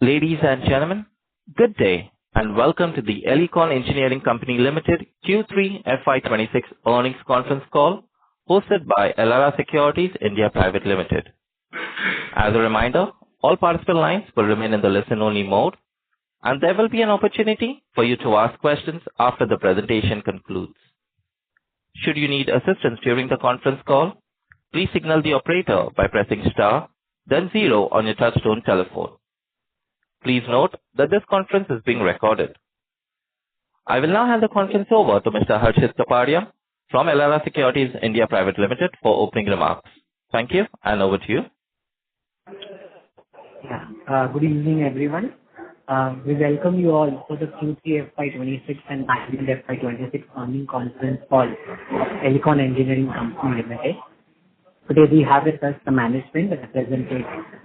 Ladies and gentlemen, good day, and welcome to the Elecon Engineering Company Limited Q3 FY26 earnings conference call hosted by Elara Securities India Private Limited. As a reminder, all participant lines will remain in the listen-only mode, and there will be an opportunity for you to ask questions after the presentation concludes. Should you need assistance during the conference call, please signal the operator by pressing star, then zero on your touchtone telephone. Please note that this conference is being recorded. I will now hand the conference over to Mr. Harshit Kapadia from Elara Securities India Private Limited for opening remarks. Thank you, and over to you. Good evening, everyone. We welcome you all for the Q3 FY26 and annual FY26 earnings conference call of Elecon Engineering Company Limited. Today we have with us the management represented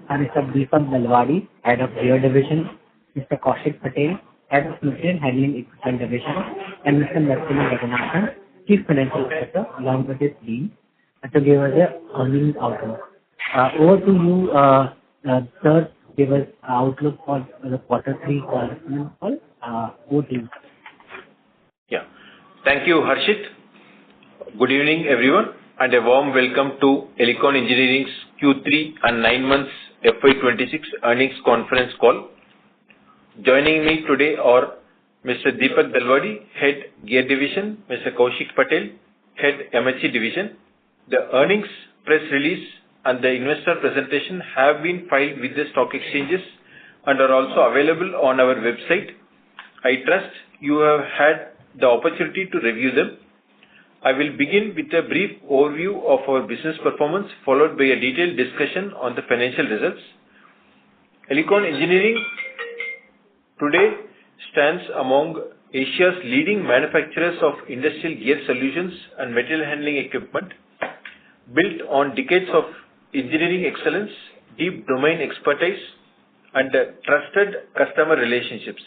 by Mr. Deepak Dalwadi, Head of Gear Division, Mr. Kaushik Patel, Head of Material Handling Equipment Division, and Mr. Narasimhan Raghunathan, Chief Financial Officer, along with his team, to give us the earnings outlook. Over to you, sir, give us outlook for the quarter 3 conference call. Over to you. Yeah. Thank you, Harshit. Good evening, everyone, and a warm welcome to Elecon Engineering's Q3 and 9 months FY26 earnings conference call. Joining me today are Mr. Deepak Dalwadi, Head Gear Division, Mr. Kaushik Patel, Head MHE Division. The earnings press release and the investor presentation have been filed with the stock exchanges and are also available on our website. I trust you have had the opportunity to review them. I will begin with a brief overview of our business performance, followed by a detailed discussion on the financial results. Elecon Engineering today stands among Asia's leading manufacturers of industrial gear solutions and material handling equipment, built on decades of engineering excellence, deep domain expertise, and trusted customer relationships.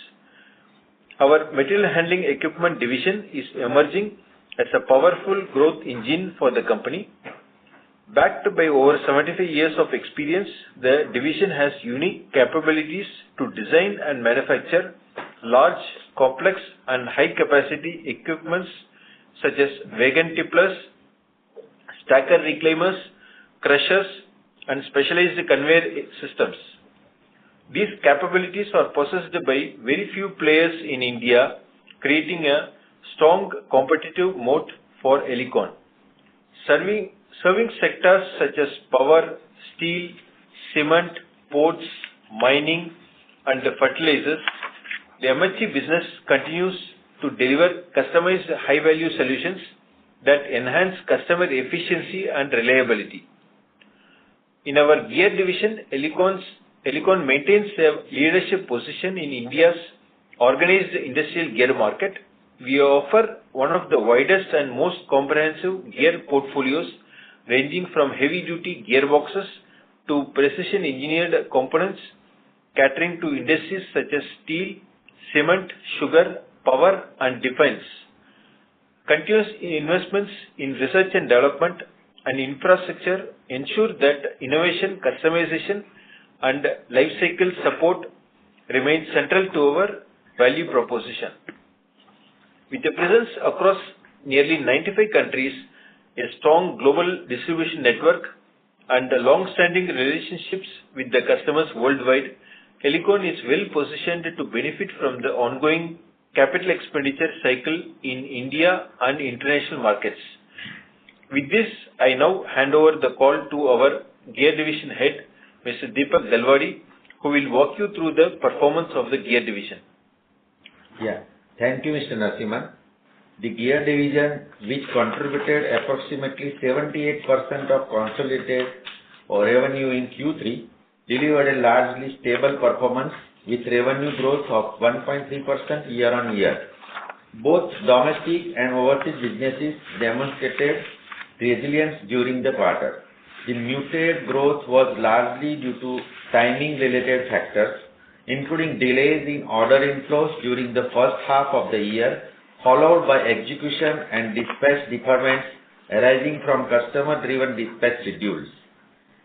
Our material handling equipment division is emerging as a powerful growth engine for the company. Backed by over 75 years of experience, the division has unique capabilities to design and manufacture large, complex, and high-capacity equipments such as wagon tipplers, stacker reclaimers, crushers, and specialized conveyor systems. These capabilities are possessed by very few players in India, creating a strong competitive moat for Elecon. Serving sectors such as power, steel, cement, ports, mining, and fertilizers, the MHE business continues to deliver customized high-value solutions that enhance customer efficiency and reliability. In our gear division, Elecon maintains a leadership position in India's organized industrial gear market. We offer one of the widest and most comprehensive gear portfolios, ranging from heavy-duty gearboxes to precision-engineered components, catering to industries such as steel, cement, sugar, power, and defense. Continuous investments in research and development and infrastructure ensure that innovation, customization, and life cycle support remain central to our value proposition. With a presence across nearly 95 countries, a strong global distribution network, and long-standing relationships with the customers worldwide, Elecon is well positioned to benefit from the ongoing capital expenditure cycle in India and international markets. With this, I now hand over the call to our Gear Division Head, Mr. Deepak Dalwadi, who will walk you through the performance of the Gear Division. Yeah. Thank you, Mr. Narasimhan. The Gear Division, which contributed approximately 78% of consolidated revenue in Q3, delivered a largely stable performance with revenue growth of 1.3% year-on-year. Both domestic and overseas businesses demonstrated resilience during the quarter. The muted growth was largely due to timing-related factors, including delays in order inflows during the first half of the year, followed by execution and dispatch deferments arising from customer-driven dispatch schedules.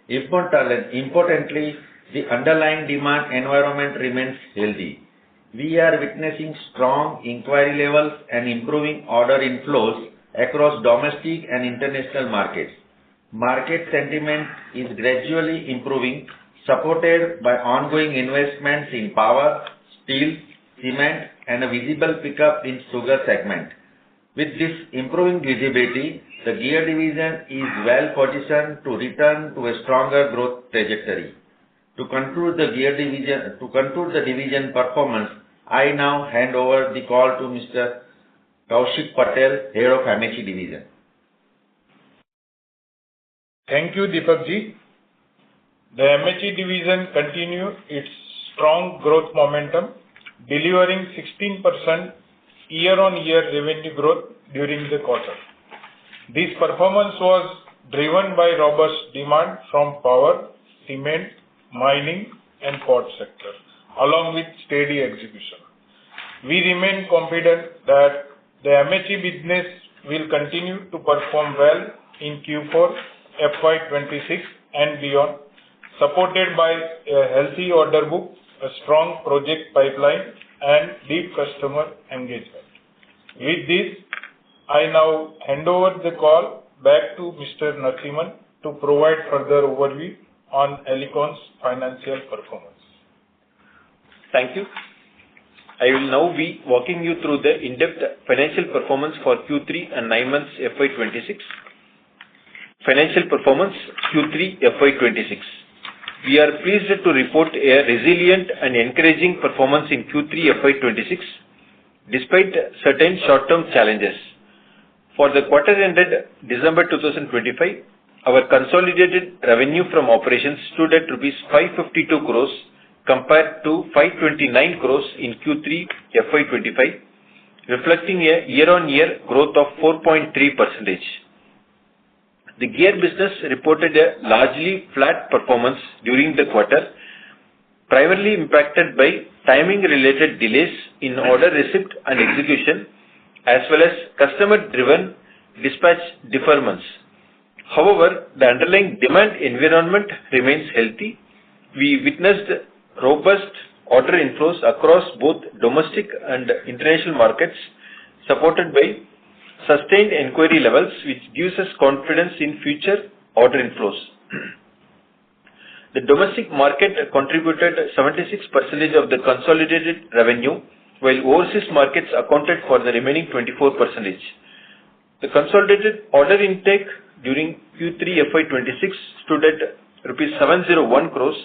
Importantly, the underlying demand environment remains healthy. We are witnessing strong inquiry levels and improving order inflows across domestic and international markets. Market sentiment is gradually improving, supported by ongoing investments in power, steel, cement, and a visible pickup in sugar segment. With this improving visibility, the gear division is well positioned to return to a stronger growth trajectory. To conclude the division performance, I now hand over the call to Mr. Kaushik Patel, Head of MHE Division. Thank you, Deepak ji. The MHE division continued its strong growth momentum, delivering 16% year-on-year revenue growth during the quarter. This performance was driven by robust demand from power, cement, mining, and port sector, along with steady execution. We remain confident that the MHE business will continue to perform well in Q4 FY26 and beyond, supported by a healthy order book, a strong project pipeline, and deep customer engagement. With this, I now hand over the call back to Mr. Narasimhan to provide further overview on Elecon's financial performance. Thank you. I will now be walking you through the in-depth financial performance for Q3 and 9 months FY26. Financial performance Q3 FY26. We are pleased to report a resilient and encouraging performance in Q3 FY26 despite certain short-term challenges. For the quarter ended December 2025, our consolidated revenue from operations stood at rupees 552 crores compared to 529 crores in Q3 FY25, reflecting a year-on-year growth of 4.3%. The gear business reported a largely flat performance during the quarter, primarily impacted by timing-related delays in order receipt and execution, as well as customer-driven dispatch deferments. However, the underlying demand environment remains healthy. We witnessed robust order inflows across both domestic and international markets, supported by sustained inquiry levels, which gives us confidence in future order inflows. The domestic market contributed 76% of the consolidated revenue, while overseas markets accounted for the remaining 24%. The consolidated order intake during Q3 FY26 stood at rupees 701 crores,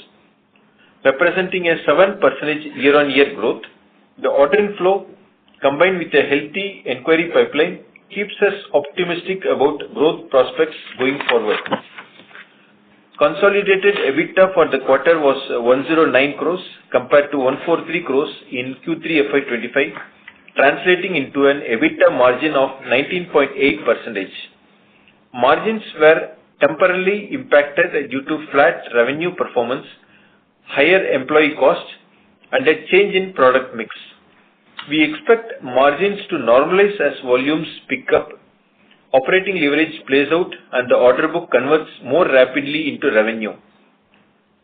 representing a 7% year-on-year growth. The order inflow, combined with a healthy inquiry pipeline, keeps us optimistic about growth prospects going forward. Consolidated EBITDA for the quarter was 109 crores compared to 143 crores in Q3 FY25, translating into an EBITDA margin of 19.8%. Margins were temporarily impacted due to flat revenue performance, higher employee costs, and a change in product mix. We expect margins to normalize as volumes pick up, operating leverage plays out, and the order book converts more rapidly into revenue.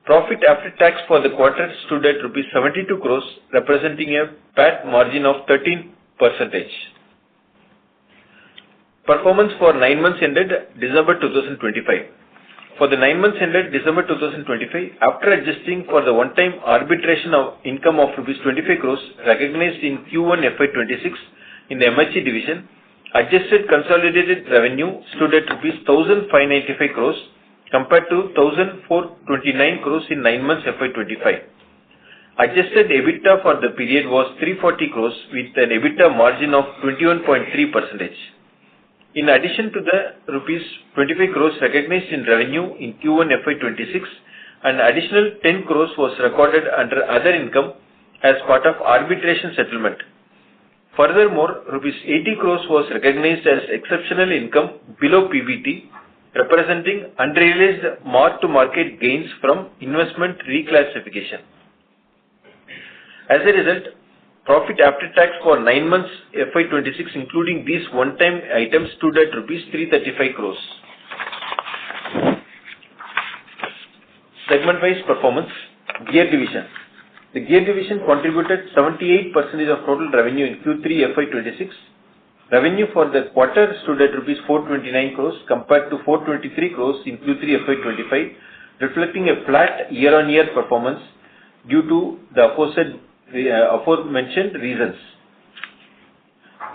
Profit after tax for the quarter stood at rupees 72 crores, representing a PAT margin of 13%. Performance for 9 months ended December 2025. For the 9 months ended December 2025, after adjusting for the one-time arbitration of income of rupees 25 crores recognized in Q1 FY26 in the MHE division, adjusted consolidated revenue stood at rupees 1,595 crores compared to 1,429 crores in 9 months FY25. Adjusted EBITDA for the period was 340 crores with an EBITDA margin of 21.3%. In addition to the rupees 25 crores recognized in revenue in Q1 FY26, an additional 10 crores was recorded under other income as part of arbitration settlement. Furthermore, rupees 80 crores was recognized as exceptional income below PBT, representing unrealized mark-to-market gains from investment reclassification. As a result, profit after tax for 9 months FY26, including these one-time items, stood at rupees 335 crores. Segment-wise performance. Gear division. The gear division contributed 78% of total revenue in Q3 FY26. Revenue for the quarter stood at rupees 429 crores compared to 423 crores in Q3 FY25, reflecting a flat year-on-year performance due to the aforementioned reasons.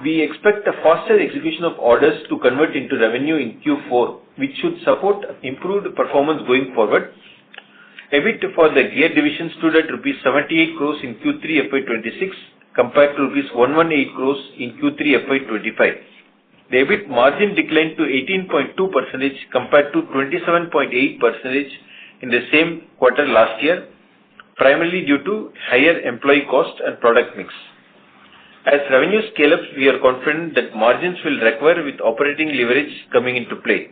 We expect a faster execution of orders to convert into revenue in Q4, which should support improved performance going forward. EBIT for the gear division stood at rupees 78 crores in Q3 FY26 compared to rupees 118 crores in Q3 FY25. The EBIT margin declined to 18.2% compared to 27.8% in the same quarter last year, primarily due to higher employee cost and product mix. As revenue scale up, we are confident that margins will recover with operating leverage coming into play.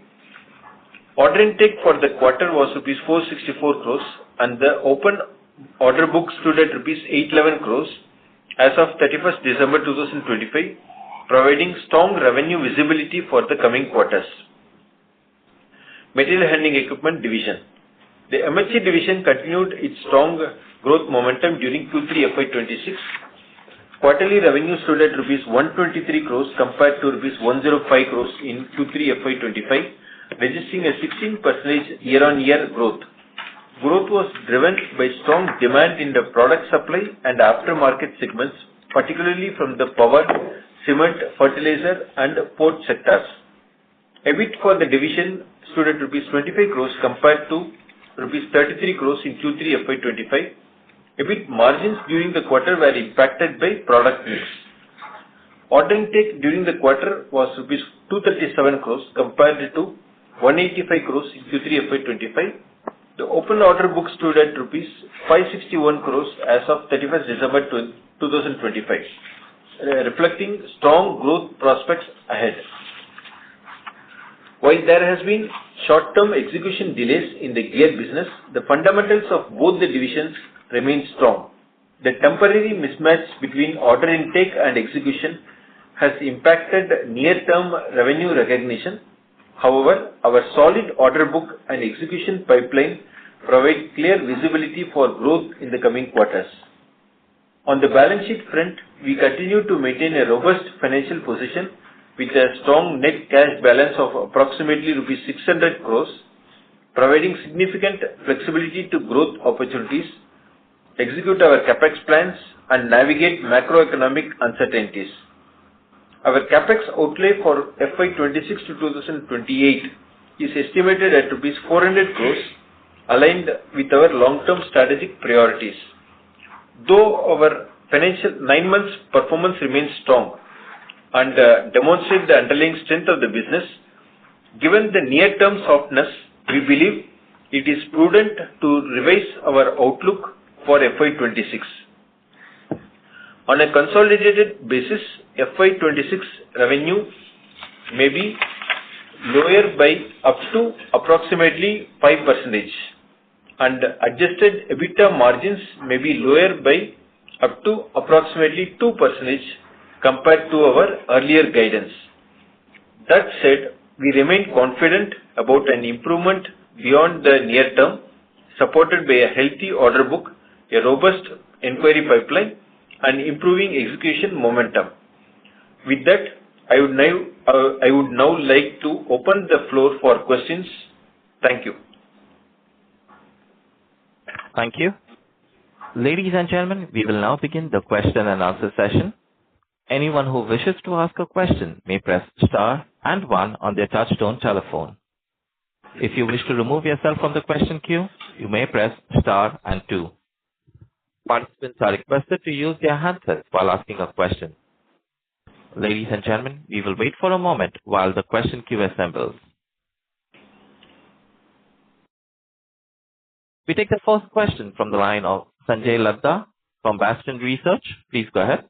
Order intake for the quarter was rupees 464 crores and the open order book stood at rupees 811 crores as of 31st December 2025, providing strong revenue visibility for the coming quarters. Material Handling Equipment Division. The MHE division continued its strong growth momentum during Q3 FY26. Quarterly revenue stood at rupees 123 crores compared to rupees 105 crores in Q3 FY25, registering a 16% year-on-year growth. Growth was driven by strong demand in the product supply and aftermarket segments, particularly from the power, cement, fertilizer, and port sectors. EBIT for the division stood at rupees 25 crores compared to rupees 33 crores in Q3 FY25. EBIT margins during the quarter were impacted by product mix. Order intake during the quarter was rupees 237 crores compared to 185 crores in Q3 FY25. The open order book stood at rupees 561 crores as of 31st December 2025, reflecting strong growth prospects ahead. While there has been short-term execution delays in the gear business, the fundamentals of both the divisions remain strong. The temporary mismatch between order intake and execution has impacted near-term revenue recognition. However, our solid order book and execution pipeline provide clear visibility for growth in the coming quarters. On the balance sheet front, we continue to maintain a robust financial position with a strong net cash balance of approximately rupees 600 crores, providing significant flexibility to growth opportunities, execute our capex plans, and navigate macroeconomic uncertainties. Our capex outlay for FY26 to 2028 is estimated at rupees 400 crores, aligned with our long-term strategic priorities. Though our financial 9 months performance remains strong and demonstrates the underlying strength of the business, given the near-term softness, we believe it is prudent to revise our outlook for FY26. On a consolidated basis, FY26 revenue may be lower by up to approximately 5%, and adjusted EBITDA margins may be lower by up to approximately 2% compared to our earlier guidance. That said, we remain confident about an improvement beyond the near term, supported by a healthy order book, a robust inquiry pipeline, and improving execution momentum. With that, I would now like to open the floor for questions. Thank you. Thank you. Ladies and gentlemen, we will now begin the question and answer session. Anyone who wishes to ask a question may press star and one on their touchtone telephone. If you wish to remove yourself from the question queue, you may press star and two. Participants are requested to use their handsets while asking a question. Ladies and gentlemen, we will wait for a moment while the question queue assembles. We take the first question from the line of Sanjay Ladda from Bastion Research. Please go ahead.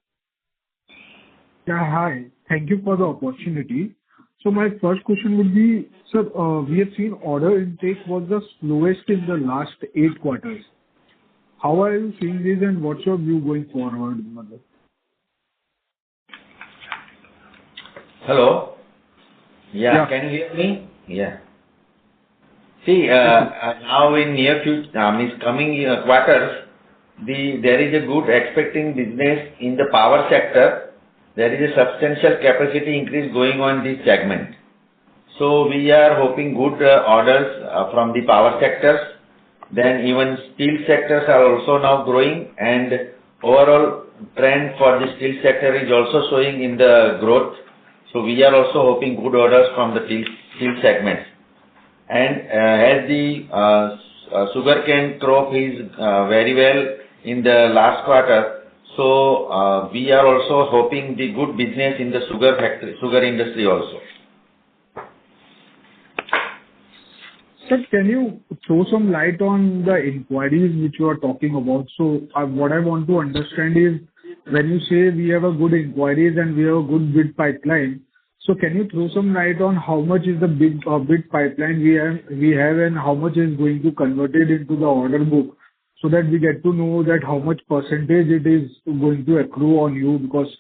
Yeah, hi. Thank you for the opportunity. So my first question would be, sir, we have seen order intake was the slowest in the last 8 quarters. How are you seeing this and what's your view going forward, Mother? Hello? Yeah, can you hear me? Yeah. See, now in near future, means coming quarters, there is a good expecting business in the power sector. There is a substantial capacity increase going on in this segment. So we are hoping good orders from the power sectors. Then even steel sectors are also now growing, and overall trend for the steel sector is also showing in the growth. So we are also hoping good orders from the steel segments. And as the sugarcane crop is very well in the last quarter, so we are also hoping the good business in the sugar industry also. Sir, can you throw some light on the inquiries which you are talking about? So what I want to understand is, when you say we have a good inquiries and we have a good bid pipeline, so can you throw some light on how much is the bid pipeline we have and how much is going to convert it into the order book, so that we get to know that how much percentage it is going to accrue on you? Because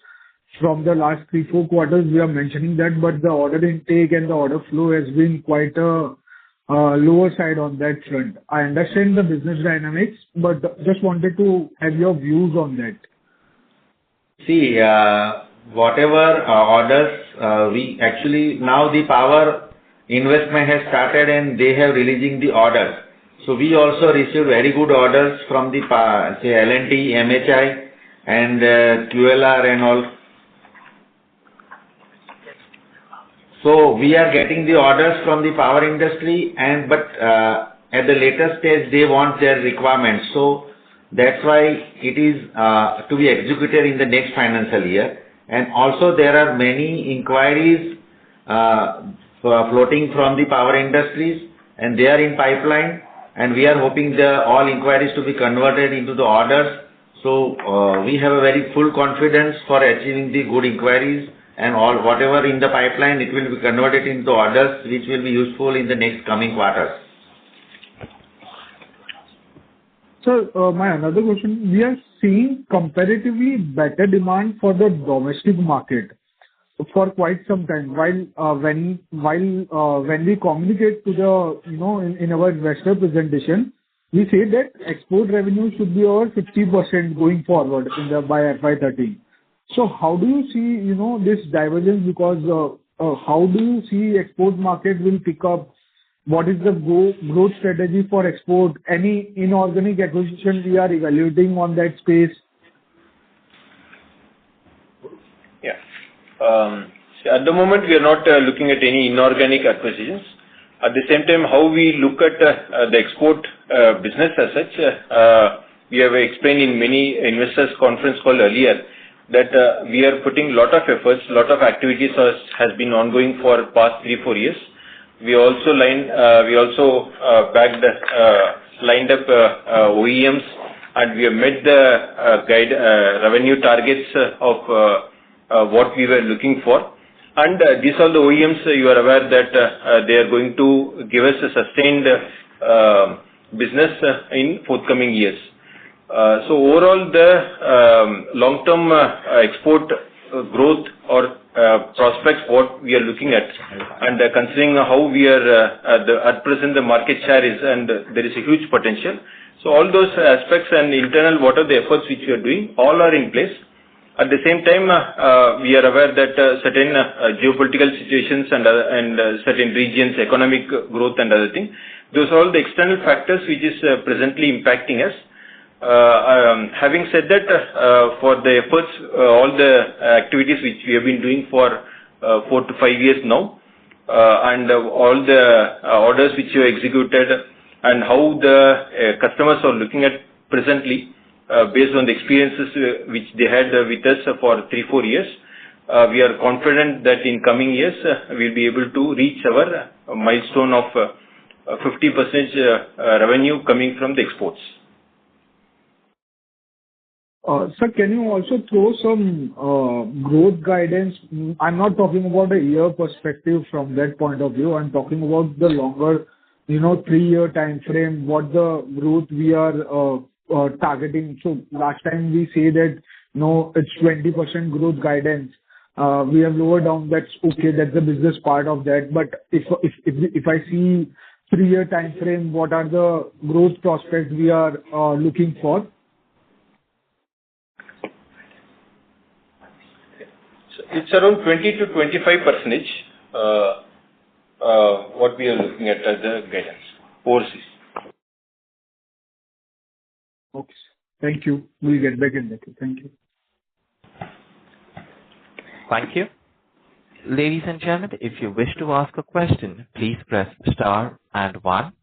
from the last 3-4 quarters we are mentioning that, but the order intake and the order flow has been quite a lower side on that front. I understand the business dynamics, but just wanted to have your views on that. See, whatever orders we actually, now the power investment has started and they have releasing the orders. So we also received very good orders from the say L&T, MHI and QLR and all. So we are getting the orders from the power industry, but at the later stage they want their requirements. So that's why it is to be executed in the next financial year. And also there are many inquiries floating from the power industries, and they are in pipeline, and we are hoping all inquiries to be converted into the orders. So we have a very full confidence for achieving the good inquiries, and whatever in the pipeline, it will be converted into orders which will be useful in the next coming quarters. Sir, my another question, we are seeing comparatively better demand for the domestic market for quite some time. While when we communicate to the, in our investor presentation, we say that export revenue should be over 50% going forward by FY13. So how do you see, this divergence? Because how do you see export market will pick up? What is the growth strategy for export? Any inorganic acquisition we are evaluating on that space? Yeah. At the moment, we are not looking at any inorganic acquisitions. At the same time, how we look at the export business as such, we have explained in many investors conference call earlier that we are putting a lot of efforts, lot of activities has been ongoing for past 3-4 years. We also lined up OEMs, and we have met the revenue targets of what we were looking for. And these are the OEMs, you are aware that they are going to give us a sustained business in forthcoming years. So overall, the long-term export growth or prospects, what we are looking at, and considering how we are at present the market share is, and there is a huge potential. So all those aspects and internal, what are the efforts which we are doing, all are in place. At the same time, we are aware that certain geopolitical situations and certain regions, economic growth and other things, those are all the external factors which is presently impacting us. Having said that, for the efforts, all the activities which we have been doing for 4 to 5 years now, and all the orders which you executed, and how the customers are looking at presently, based on the experiences which they had with us for 3-4 years, we are confident that in coming years we'll be able to reach our milestone of 50% revenue coming from the exports. Sir, can you also throw some growth guidance? I'm not talking about a year perspective from that point of view. I'm talking about the longer, 3-year time frame, what the growth we are targeting. So last time we say that, it's 20% growth guidance. We have lowered down. That's okay. That's the business part of that. But if I see 3-year time frame, what are the growth prospects we are looking for? So it's around 20 to 25%, what we are looking at as the guidance overseas. Okay. Thank you. We'll get back in that. Thank you. Thank you. Ladies and gentlemen, if you wish to ask a question, please press star and 1.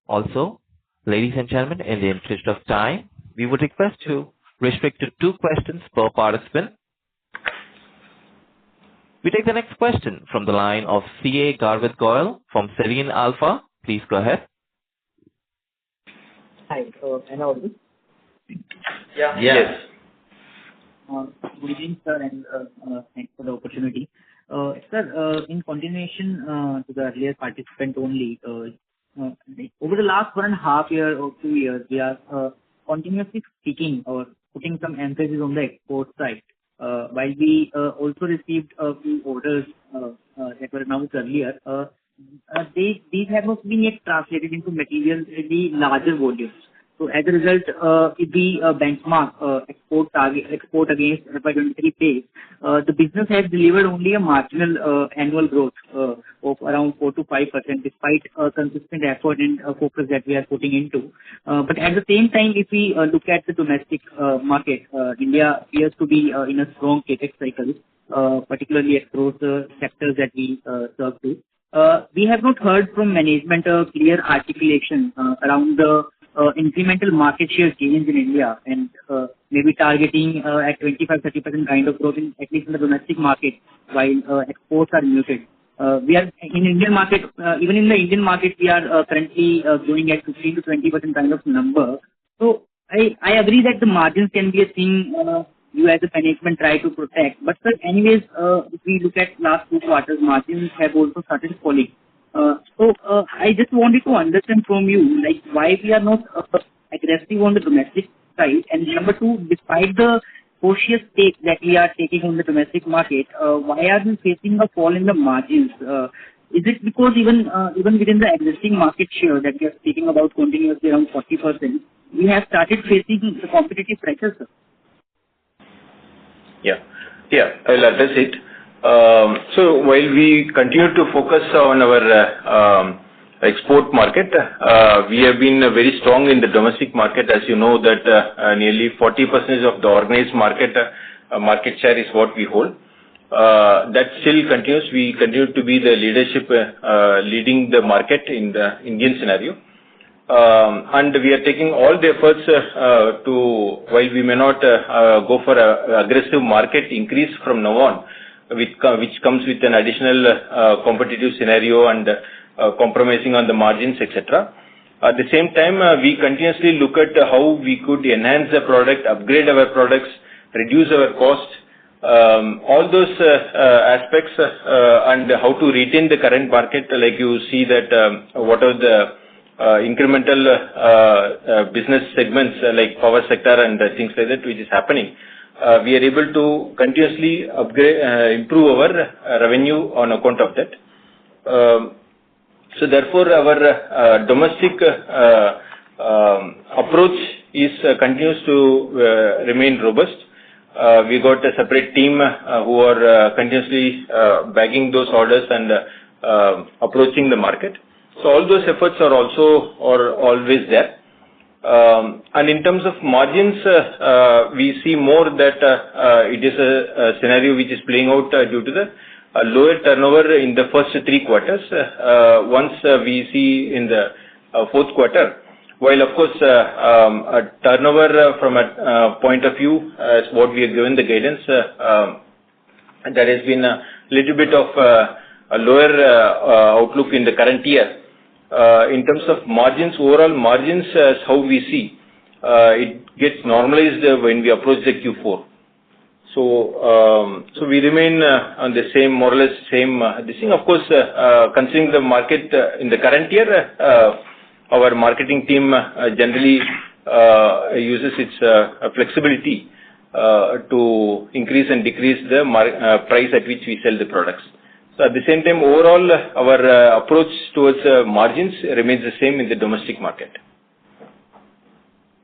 Also, ladies and gentlemen, in the interest of time, we would request to restrict to 2 questions per participant. We take the next question from the line of CA Garvit Goyal from Serene Alpha. Please go ahead. Hi, am I audible? Yeah. Yes. Good evening, sir, and thanks for the opportunity. Sir, in continuation to the earlier participant only, over the last 1.5 years or 2 years, we are continuously speaking or putting some emphasis on the export side. While we also received a few orders that were announced earlier, these have not been yet translated into materials in the larger volumes. So as a result, if we benchmark export against FY23 pace, the business has delivered only a marginal annual growth of around 4 to 5%, despite consistent effort and focus that we are putting into. But at the same time, if we look at the domestic market, India appears to be in a strong capex cycle, particularly across the sectors that we serve to. We have not heard from management a clear articulation around the incremental market share gains in India and maybe targeting at 25-30% kind of growth at least in the domestic market, while exports are muted. We are in Indian market, even in the Indian market, we are currently growing at 15 to 20% kind of number. So I agree that the margins can be a thing you as a management try to protect. But sir, anyways, if we look at last 2 quarters, margins have also started falling. So I just wanted to understand from you, like, why we are not aggressive on the domestic side, and number 2, despite the cautious take that we are taking on the domestic market, why are we facing a fall in the margins? Is it because even within the existing market share that we are speaking about continuously around 40%, we have started facing the competitive pressures, sir? Yeah, I'll address it. So while we continue to focus on our export market, we have been very strong in the domestic market. As you know that nearly 40% of the organized market share is what we hold. That still continues. We continue to be the leading the market in the Indian scenario. And we are taking all the efforts while we may not go for a aggressive market increase from now on, which comes with an additional competitive scenario and compromising on the margins, etc. At the same time, we continuously look at how we could enhance the product, upgrade our products, reduce our cost, all those aspects, and how to retain the current market. Like you see that what are the incremental business segments like power sector and things like that, which is happening. We are able to continuously improve our revenue on account of that. So therefore, our domestic approach continues to remain robust. We got a separate team who are continuously bagging those orders and approaching the market. So all those efforts are always there. And in terms of margins, we see more that it is a scenario which is playing out due to the lower turnover in the first 3 quarters. Once we see in the 4th quarter, while of course a turnover from a point of view as what we have given the guidance, there has been a little bit of a lower outlook in the current year. In terms of margins, overall margins, as how we see, it gets normalized when we approach the Q4. So we remain on the same, more or less same, this thing. Of course, considering the market in the current year, our marketing team generally uses its flexibility to increase and decrease the price at which we sell the products. So at the same time, overall, our approach towards margins remains the same in the domestic market.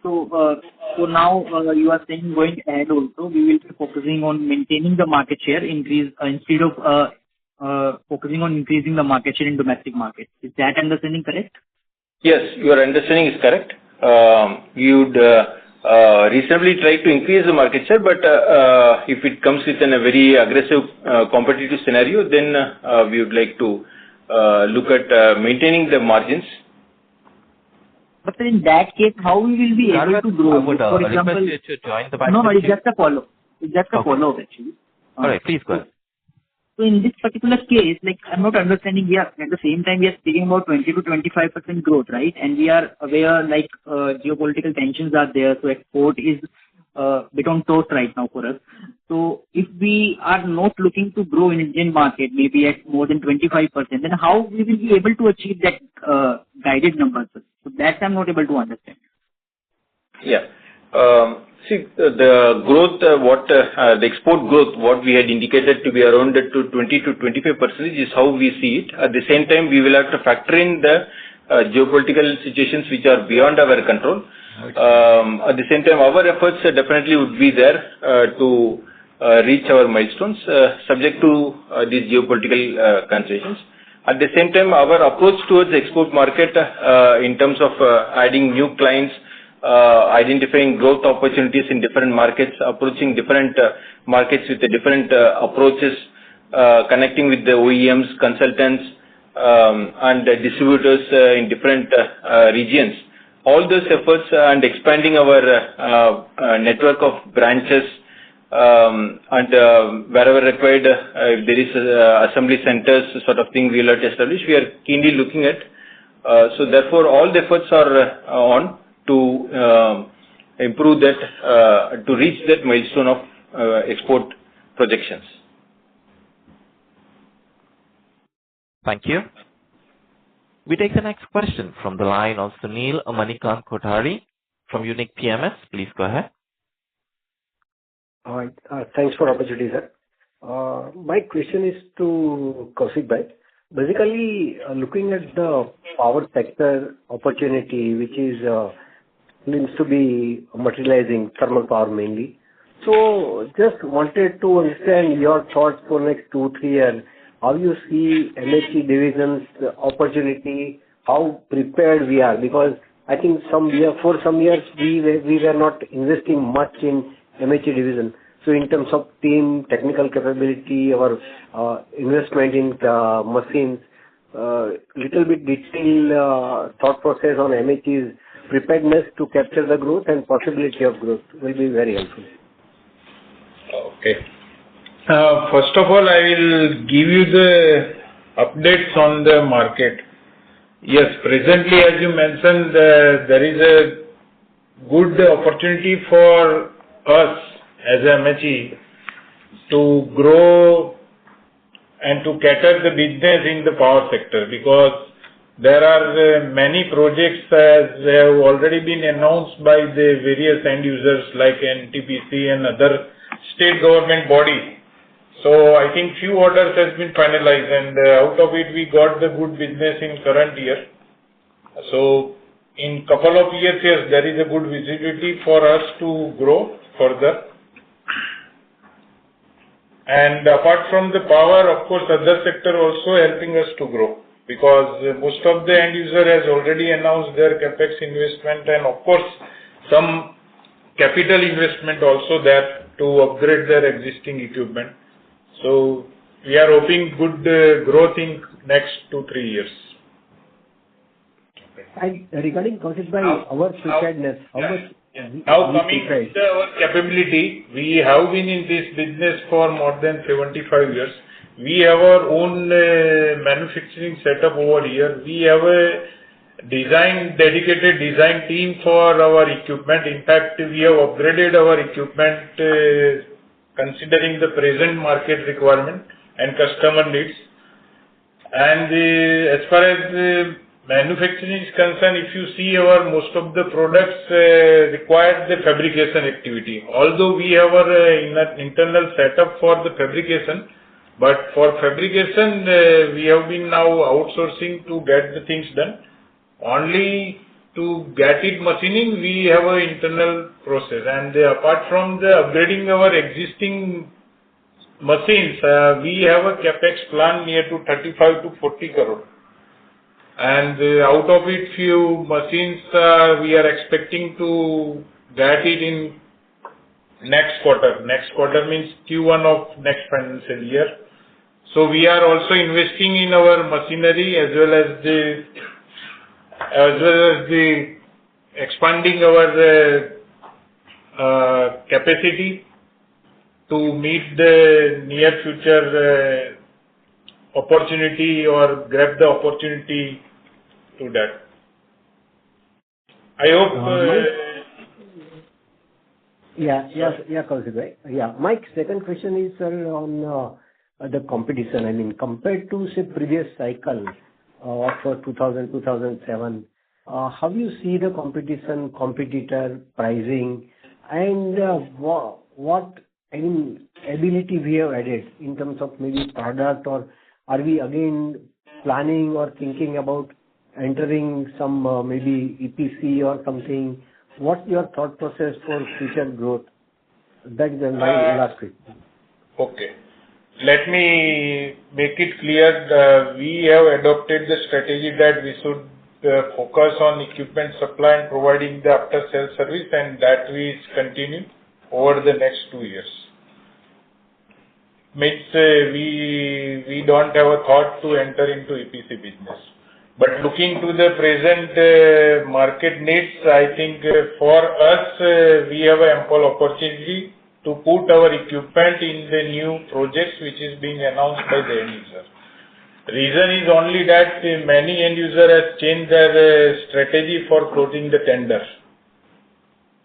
So now you are saying going ahead also, we will be focusing on maintaining the market share increase instead of focusing on increasing the market share in domestic market. Is that understanding correct? Yes, your understanding is correct. You'd reasonably try to increase the market share, but if it comes within a very aggressive competitive scenario, then we would like to look at maintaining the margins. But in that case, how we will be able to grow? I would For example, request you to join the back. no, it's just a follow. It's just a follow-up actually. All right, please go ahead. So in this particular case, like I'm not understanding, we are at the same time we are speaking about 20 to 25% growth, right? And we are aware like geopolitical tensions are there, so export is bit on toast right now for us. So if we are not looking to grow in Indian market, maybe at more than 25%, then how we will be able to achieve that guided numbers? So that I'm not able to understand. Yeah. See, the growth, the export growth, what we had indicated to be around to 20 to 25% is how we see it. At the same time, we will have to factor in the geopolitical situations which are beyond our control. At the same time, our efforts definitely would be there to reach our milestones subject to these geopolitical considerations. At the same time, our approach towards the export market in terms of adding new clients, identifying growth opportunities in different markets, approaching different markets with the different approaches, connecting with the OEMs, consultants, and distributors in different regions. All those efforts and expanding our network of branches and wherever required, if there is assembly centers sort of thing we will have to establish, we are keenly looking at. So therefore, all the efforts are on to improve that, to reach that milestone of export projections. Thank you. We take the next question from the line of Sunil Manikant Kothari from Unique PMS. Please go ahead. All right. Thanks for the opportunity, sir. My question is to Kaushik Bhai. Basically, looking at the power sector opportunity, which is seems to be materializing, thermal power mainly. So just wanted to understand your thoughts for next 2-3 years. How you see MHE division's opportunity, how prepared we are, because I think for some years we were not investing much in MHE division. So in terms of team, technical capability, our investment in machines, little bit detailed thought process on MHE's preparedness to capture the growth and possibility of growth will be very helpful. Okay. First of all, I will give you the updates on the market. Yes, presently, as you mentioned, there is a good opportunity for us as a MHE to grow and to cater the business in the power sector, because there are many projects as they have already been announced by the various end users like NTPC and other state government bodies. So I think few orders has been finalized, and out of it we got the good business in current year. So in couple of years, yes, there is a good visibility for us to grow further. And apart from the power, of course, other sector also helping us to grow, because most of the end user has already announced their capex investment, and of course some capital investment also there to upgrade their existing equipment. So we are hoping good growth in next 2-3 years. And regarding Kaushik Bhai, our preparedness, how much? Now coming to our capability, we have been in this business for more than 75 years. We have our own manufacturing setup over here. We have a dedicated design team for our equipment. In fact, we have upgraded our equipment considering the present market requirement and customer needs. And as far as manufacturing is concerned, if you see most of the products require the fabrication activity. Although we have our internal setup for the fabrication, But for fabrication, we have been now outsourcing to get the things done. Only to get it machining, we have an internal process. And apart from the upgrading our existing machines, we have a capex plan near to 35 to 40 crore. And out of it, few machines we are expecting to get it in next quarter. Next quarter means Q1 of next financial year. So we are also investing in our machinery as well as the expanding our capacity to meet the near future opportunity or grab the opportunity to that. I hope. Kaushik bhai. Yeah. My second question is, sir, on the competition. I mean, compared to, say, previous cycle of 2000, 2007, how you see the competition, competitor pricing, and what ability we have added in terms of maybe product, or are we again planning or thinking about entering some maybe EPC or something? What's your thought process for future growth? That is my last question. Okay. Let me make it clear. We have adopted the strategy that we should focus on equipment supply and providing the after-sales service, and that we continue over the next 2 years. Means we don't have a thought to enter into EPC business. But looking to the present market needs, I think for us, we have an ample opportunity to put our equipment in the new projects which is being announced by the end user. Reason is only that many end users have changed their strategy for floating the tender.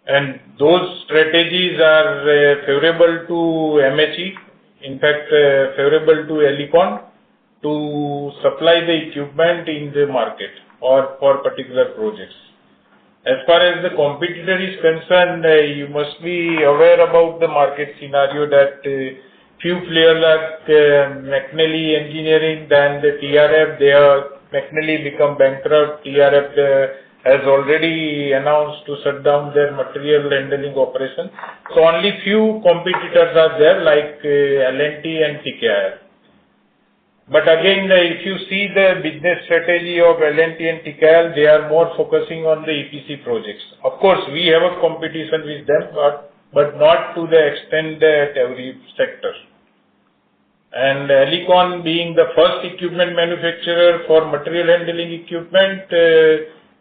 And those strategies are favorable to MHE, in fact favorable to Elecon, to supply the equipment in the market or for particular projects. As far as the competitor is concerned, you must be aware about the market scenario that few players like McNally Engineering, then the TRF, they have McNally become bankrupt. TRF has already announced to shut down their material handling operation. So only few competitors are there like L&T and TKIL. But again, if you see the business strategy of L&T and TKIL, they are more focusing on the EPC projects. Of course, we have a competition with them, but not to the extent that every sector. And Elecon being the first equipment manufacturer for material handling equipment,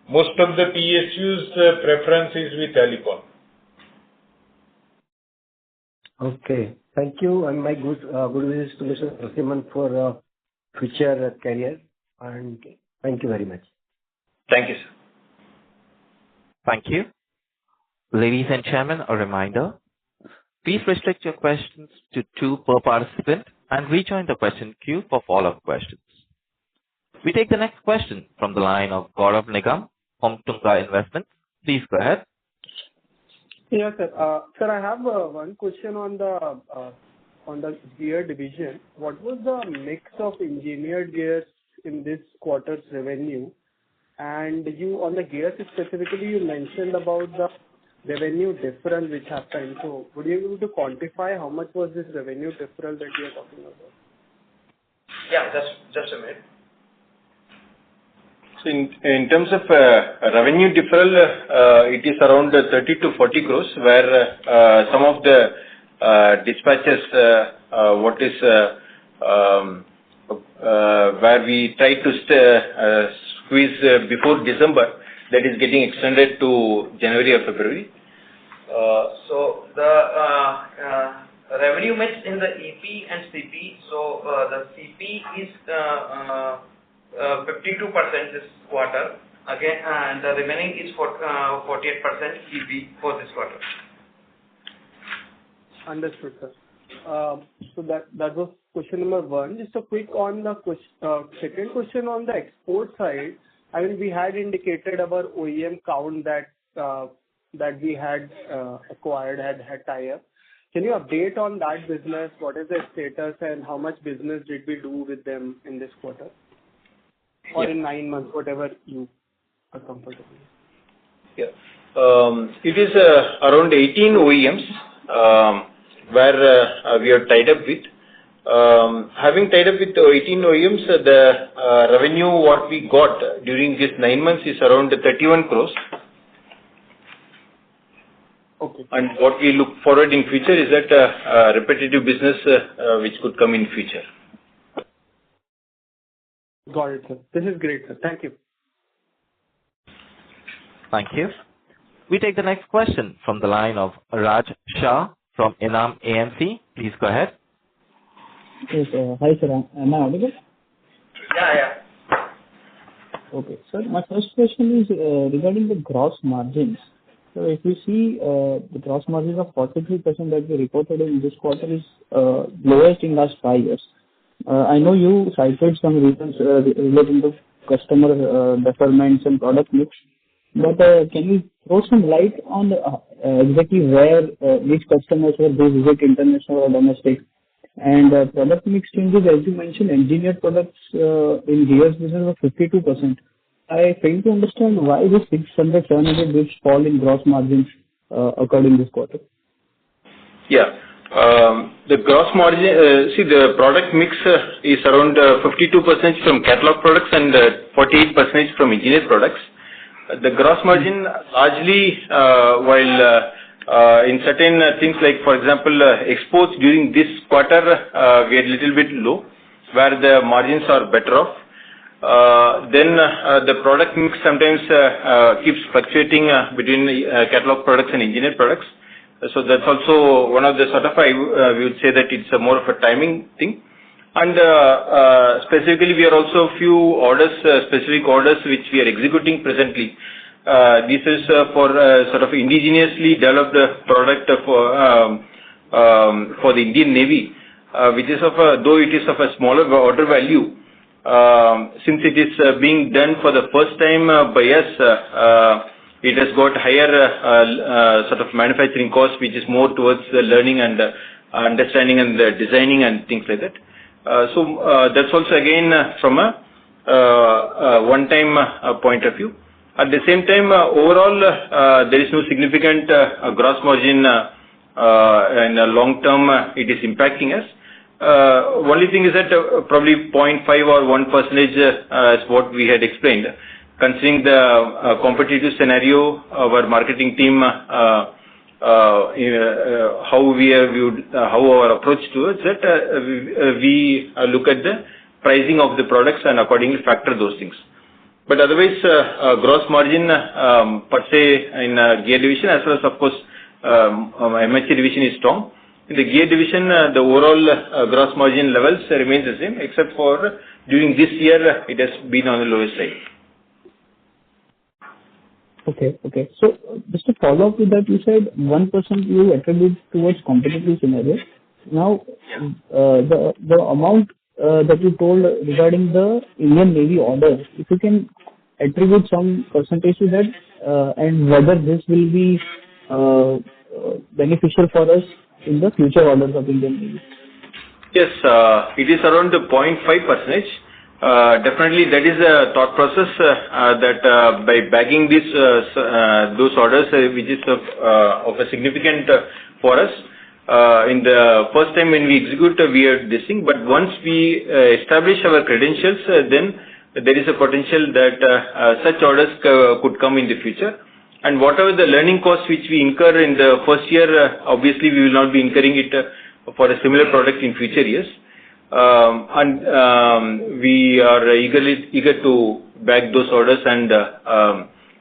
most of the PSUs preference is with Elecon. Okay. Thank you, and my good wishes to Mr. Narasimhan for future career, and thank you very much. Thank you, sir. Thank you. Ladies and gentlemen, a reminder, please restrict your questions to 2 per participant and rejoin the question queue for follow-up questions. We take the next question from the line of Gaurav Nigam from Tunga Investments. Please go ahead. Yes, sir. Sir, I have one question on the gear division. What was the mix of engineered gears in this quarter's revenue? And you, on the gears specifically, you mentioned about the revenue difference which happened. So would you be able to quantify how much was this revenue difference that you are talking about? Yeah, just a minute. So in terms of revenue deferral, it is around 30 to 40 crores, where some of the dispatches, where we try to squeeze before December, that is getting extended to January or February. So the revenue mix in the EP and CP. So the CP is 52% this quarter. Again, and the remaining is 48% EP for this quarter. Understood, sir. So that was question number one. Just a quick on the second question on the export side. I mean, we had indicated our OEM count that we had acquired, had tie-up. Can you update on that business? What is the status and how much business did we do with them in this quarter? Or in 9 months, whatever you are comfortable with. Yeah. It is around 18 OEMs where we are tied up with. Having tied up with 18 OEMs, the revenue what we got during this 9 months is around 31 crores. Okay. And what we look forward in future is that repetitive business which could come in future. Got it, sir. This is great, sir. Thank you. Thank you. We take the next question from the line of Raj Shah from Enam AMC. Please go ahead. Yes, hi sir. Am I audible? Yeah. Okay. Sir, my first question is regarding the gross margins. So if you see the gross margins of 43% that we reported in this quarter is lowest in last 5 years. I know you cited some reasons relating to customer deferments and product mix, but can you throw some light on exactly where which customers were those, is it international or domestic? And product mix changes, as you mentioned, engineered products in gears business were 52%. I fail to understand why this 600-700 basis fall in gross margins occurred in this quarter. Yeah. The gross margin, the product mix is around 52% from catalog products and 48% from engineered products. The gross margin largely, while in certain things like, for example, exports during this quarter, we are a little bit low, where the margins are better off. Then the product mix sometimes keeps fluctuating between catalog products and engineered products. So that's also one of the sort of, we would say that it's more of a timing thing. And specifically, we are also few orders, specific orders which we are executing presently. This is for sort of indigenously developed product for the Indian Navy, which is though it is of a smaller order value, since it is being done for the first time by us, it has got higher sort of manufacturing cost, which is more towards the learning and understanding and the designing and things like that. So that's also again from a one-time point of view. At the same time, overall, there is no significant gross margin in the long term. It is impacting us. Only thing is that probably 0.5 or 1% is what we had explained. Considering the competitive scenario, our marketing team, how we are viewed, how our approach towards it, we look at the pricing of the products and accordingly factor those things. But otherwise, gross margin per se in gear division, as well as of course MHE division is strong. In the gear division, the overall gross margin levels remains the same, except for during this year, it has been on the lowest side. Okay. So just to follow up with that, you said 1% you attribute towards competitive scenario. Now, the amount that you told regarding the Indian Navy order, if you can attribute some percentage to that, and whether this will be beneficial for us in the future orders of Indian Navy. Yes, it is around the 0.5%. Definitely, that is a thought process that by bagging those orders, which is of a significant for us. In the first time when we execute, we are this thing. But once we establish our credentials, then there is a potential that such orders could come in the future. And whatever the learning costs which we incur in the first year, obviously we will not be incurring it for a similar product in future years. And we are eager to bag those orders, and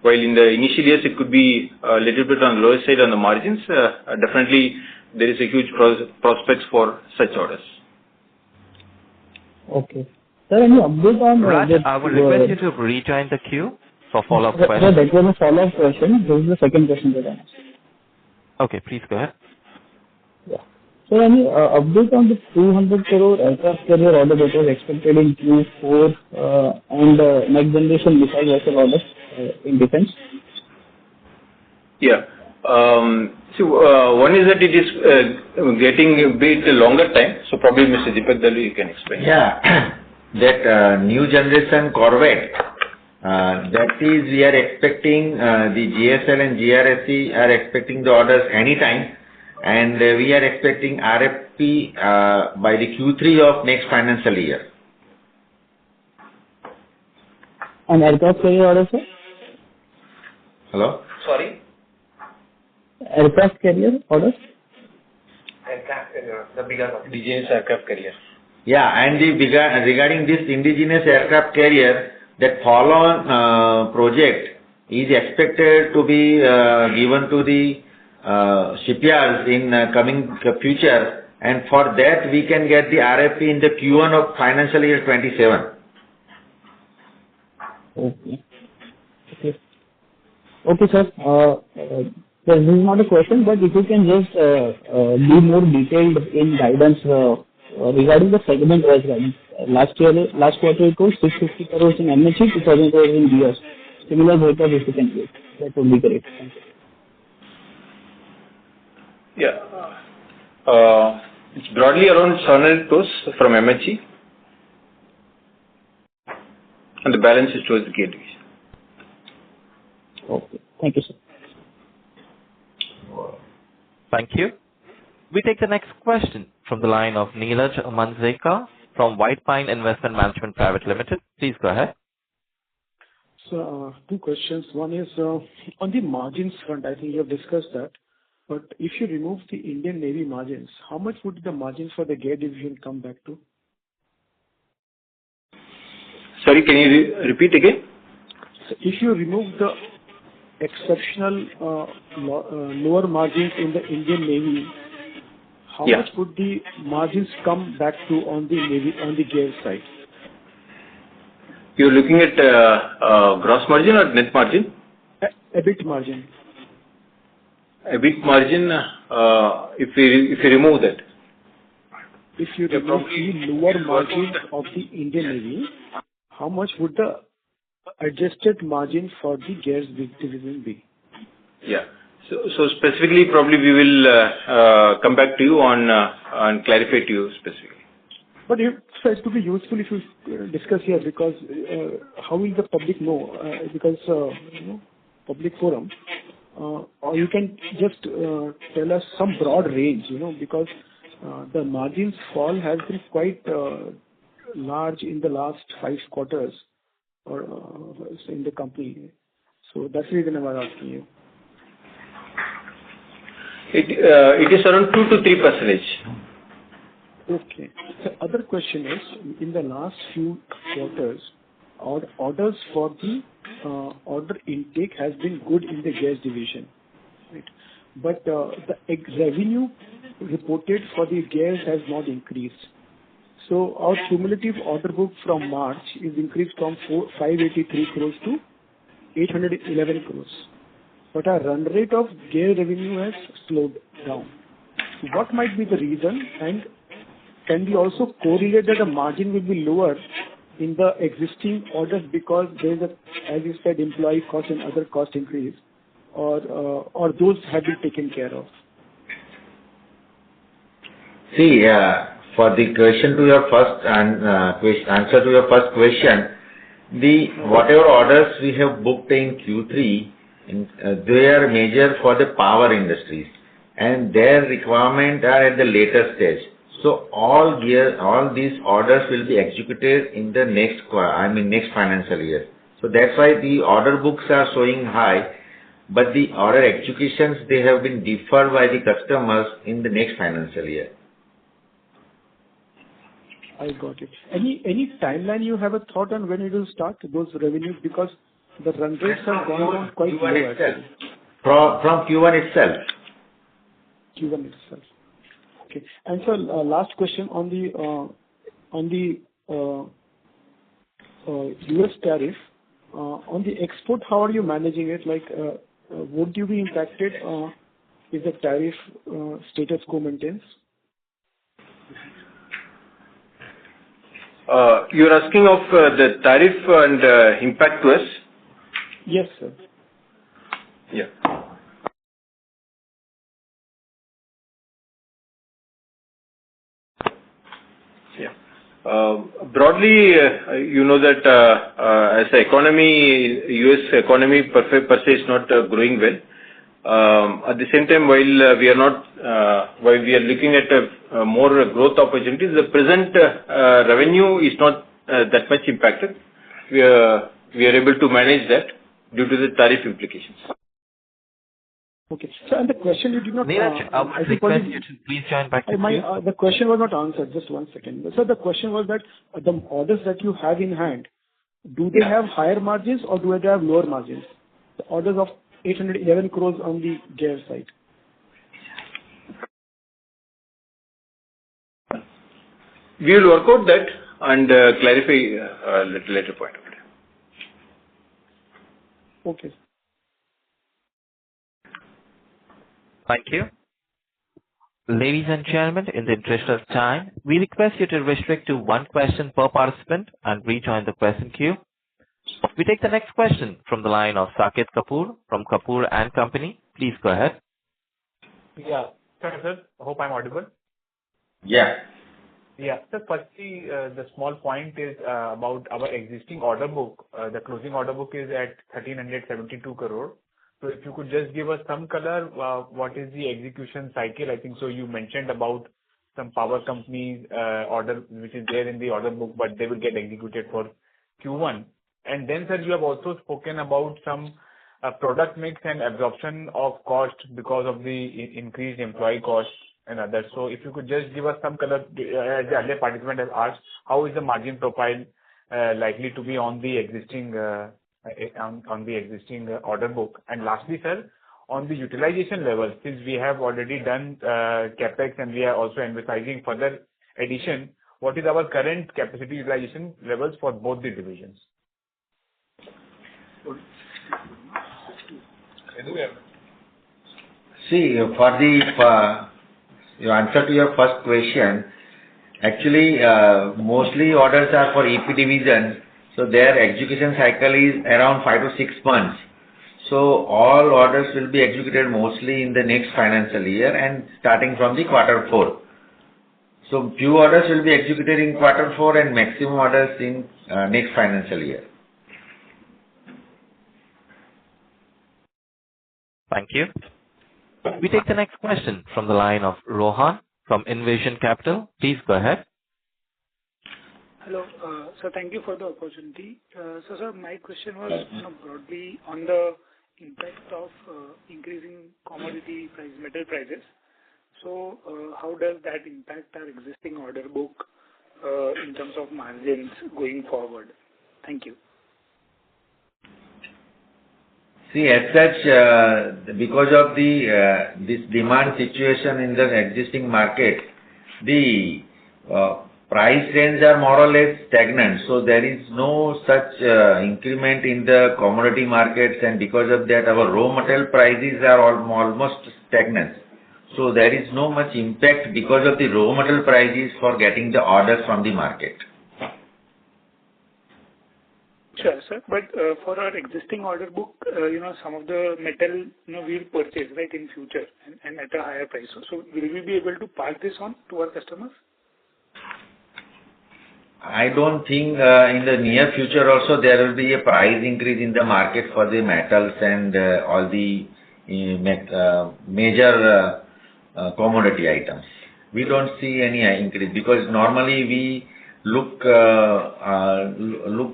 while in the initial years it could be a little bit on the lower side on the margins, definitely there is a huge prospects for such orders. Okay. Sir, any update on Raj, I would request you to rejoin the queue for follow-up questions. That was a follow-up question. This is the second question that I asked. Okay, please go ahead. Yeah. So any update on the 200 crore aircraft carrier order that was expected in Q4 and next generation missile vessel orders in defense? Yeah. One is that it is getting a bit longer time. So probably Mr. Deepak Dalu, you can explain. Yeah, that new generation Corvette, that is we are expecting, the GSL and GRSE are expecting the orders anytime, and we are expecting RFP by the Q3 of next financial year. And aircraft carrier order, sir? Hello? Sorry? Aircraft carrier orders? Aircraft carrier, the bigger one. Indigenous aircraft carrier. Yeah, and regarding this indigenous aircraft carrier, that follow-on project is expected to be given to the shipyards in coming future, and for that we can get the RFP in the Q1 of financial year 27. Okay. Okay, sir. This is not a question, but if you can just be more detailed in guidance regarding the segment-wise guidance. Last quarter it was 650 crores in MHE, 2,000 crores in GS. Similar breakup if you can give. That would be great. Thank you. Yeah. It's broadly around 700 crores from MHE. And the balance is towards the gear division. Okay. Thank you, sir. Thank you. We take the next question from the line of Neeraj Manzeka from White Pine Investment Management Private Limited. Please go ahead. So, two questions. One is on the margins front. I think you have discussed that. But if you remove the Indian Navy margins, how much would the margins for the gear division come back to? Sorry, can you repeat again? So if you remove the exceptional lower margins in the Indian Navy, how much would the margins come back to on the Navy, on the gear side? You're looking at gross margin or net margin? EBIT margin. EBIT margin, if you remove that. If you remove the lower margins of the Indian Navy, how much would the adjusted margin for the gears division be? Yeah. So specifically, probably we will come back to you on and clarify to you specifically. But it would be useful if you discuss here, because how will the public know? Because public forum, or you can just tell us some broad range, because the margins fall has been quite large in the last 5 quarters or in the company. So that's the reason I was asking you. It is around 2 to 3%. Okay. The other question is, in the last few quarters, orders for the order intake has been good in the gas division, right? But the revenue reported for the gas has not increased. So our cumulative order book from March is increased from 583 crores to 811 crores. But our run rate of gear revenue has slowed down. What might be the reason, and can we also correlate that the margin will be lower in the existing orders because there is as you said, employee cost and other cost increase, or those have been taken care of? See, for the question to your first answer to your first question, whatever orders we have booked in Q3, they are major for the power industries, and their requirement are at the later stage. So all these orders will be executed in the next financial year. So that's why the order books are showing high, but the order executions, they have been deferred by the customers in the next financial year. I got it. Any timeline you have a thought on when it will start, those revenues, because the run rates have gone down quite low actually. From Q1 itself. Q1 itself. Okay. And so last question on the US tariff. On the export, how are you managing it? Like, would you be impacted if the tariff status quo maintains? You're asking of the tariff and impact to us? Yes, sir. Yeah. Yeah. Broadly, you know that as the economy, U.S. economy per se is not growing well. At the same time, while we are looking at more growth opportunities, the present revenue is not that much impacted. We are able to manage that due to the tariff implications. Okay. So, and the question you did not... Neeraj, I would request you to please join back to you. The question was not answered. Just one second. So the question was that the orders that you have in hand, do they have higher margins or do they have lower margins? The orders of 811 crores on the gear side. We will work out that and clarify a little later point of it. Okay. Thank you. Ladies and gentlemen, in the interest of time, we request you to restrict to one question per participant and rejoin the question queue. We take the next question from the line of Saket Kapoor from Kapoor and Company. Please go ahead. Yeah. Sir, hope I'm audible. Yeah. Yeah. So firstly, the small point is about our existing order book. The closing order book is at 1,372 crore. So if you could just give us some color, what is the execution cycle? I think so you mentioned about some power companies order which is there in the order book, but they will get executed for Q1. And then, sir, you have also spoken about some product mix and absorption of cost because of the increased employee costs and others. So if you could just give us some color, as the other participant has asked, how is the margin profile likely to be on the existing order book? And lastly, sir, on the utilization level, since we have already done capex and we are also emphasizing further addition, what is our current capacity utilization levels for both the divisions? See, for your answer to your first question, actually, mostly orders are for EP division, so their execution cycle is around 5 to 6 months. So all orders will be executed mostly in the next financial year and starting from the quarter 4. So few orders will be executed in quarter 4 and maximum orders in next financial year. Thank you. We take the next question from the line of Rohan from Invasion Capital. Please go ahead. Hello. So thank you for the opportunity. So, sir, my question was broadly on the impact of increasing commodity price, metal prices. So how does that impact our existing order book in terms of margins going forward? Thank you. See, as such, because of this demand situation in the existing market, the price range are more or less stagnant. So there is no such increment in the commodity markets, and because of that, our raw material prices are almost stagnant. So there is no much impact because of the raw material prices for getting the orders from the market. Sure, sir. But for our existing order book, some of the metal, we'll purchase, right, in future and at a higher price. So will we be able to pass this on to our customers? I don't think in the near future also there will be a price increase in the market for the metals and all the major commodity items. We don't see any increase because normally we look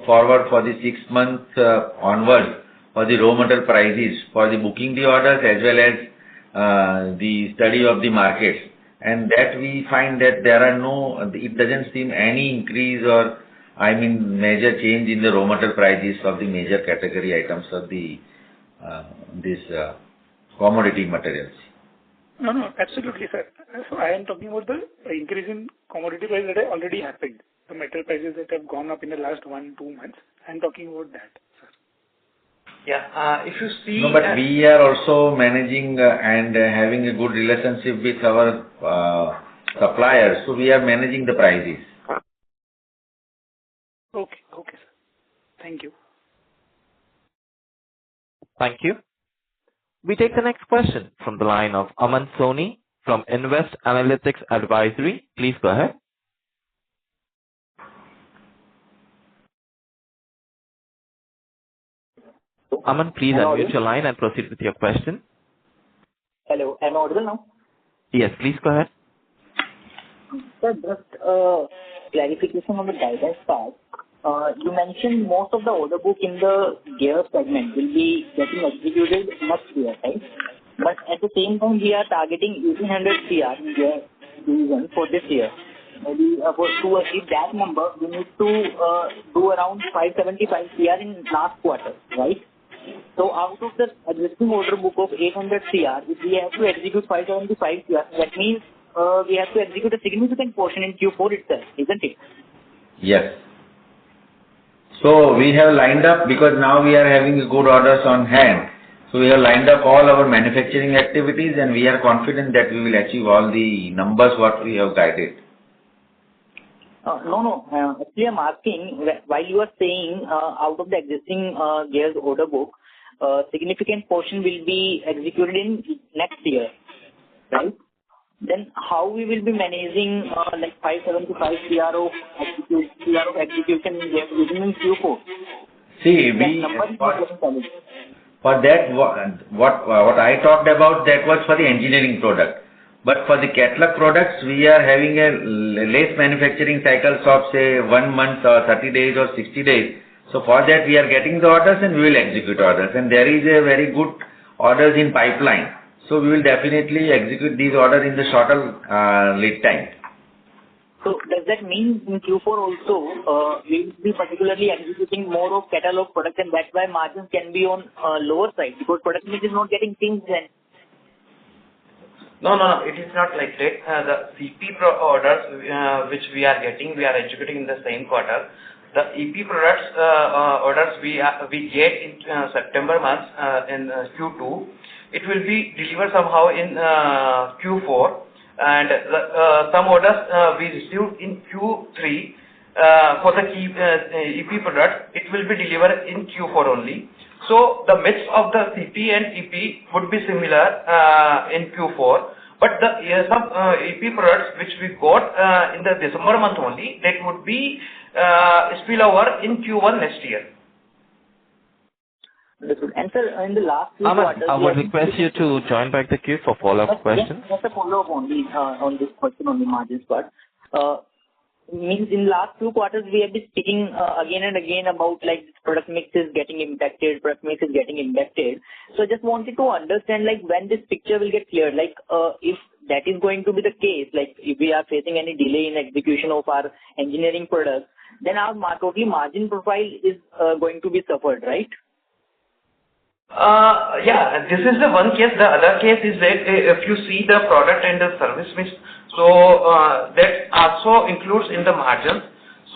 forward for the 6 months onward for the raw material prices for the booking the orders as well as the study of the markets, and that we find that it doesn't seem any increase or major change in the raw material prices of the major category items of the commodity materials. No, absolutely, sir. So I am talking about the increase in commodity price that already happened. The metal prices that have gone up in the last 1-2 months. I'm talking about that, sir. Yeah. If you see... No, but we are also managing and having a good relationship with our suppliers. So we are managing the prices. Okay, sir. Thank you. Thank you. We take the next question from the line of Aman Soni from Invest Analytics Advisory. Please go ahead. Aman, please Am I unmute audible? your line and proceed with your question. Hello, am I audible now? Yes, please go ahead. Sir, just clarification on the guidance part. You mentioned most of the order book in the gear segment will be getting executed next year, right? But at the same time, we are targeting 1,800 CR in gear division for this year. Maybe to achieve that number, we need to do around 575 CR in last quarter, right? So out of the existing order book of 800 CR, if we have to execute 575 CR, that means we have to execute a significant portion in Q4 itself, isn't it? Yes. So we have lined up, because now we are having good orders on hand. So we have lined up all our manufacturing activities, and we are confident that we will achieve all the numbers what we have guided. No. Actually, I'm asking, while you are saying out of the existing gears order book, significant portion will be executed in next year, right? Then how we will be managing like 575 CR of execution in gears within Q4? See, for that, what I talked about, that was for the engineering product. But for the catalog products, we are having a less manufacturing cycles of say 1 month or 30 days or 60 days. So for that, we are getting the orders and we will execute orders. And there is a very good orders in pipeline. So we will definitely execute these orders in the shorter lead time. So does that mean in Q4 also we will be particularly executing more of catalog products, and that's why margins can be on lower side because product mix is not getting changed then? No. It is not like that. The CP orders which we are getting, we are executing in the same quarter. The EP products orders we get in September month in Q2. It will be delivered somehow in Q4, and some orders we received in Q3 for the key EP products. It will be delivered in Q4 only. So the mix of the CP and EP would be similar in Q4. But the some EP products which we got in the December month only, that would be spillover in Q1 next year. And sir, in the last few Aman, quarters, I would request you to join back the queue for follow-up questions. Just a follow-up only on this question on the margins part. Means in last few quarters we have been speaking again and again about like product mix is getting impacted. So I just wanted to understand like when this picture will get cleared. Like if that is going to be the case, like if we are facing any delay in execution of our engineering products, then our total margin profile is going to be suffered, right? Yeah, this is the one case. The other case is that if you see the product and the service mix, so that also includes in the margins.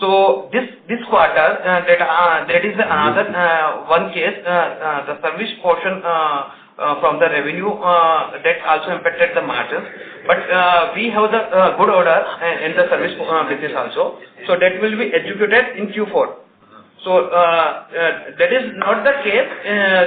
So this quarter that is another one case. The service portion from the revenue that also impacted the margins. But we have the good order in the service business also. So that will be executed in Q4. So that is not the case.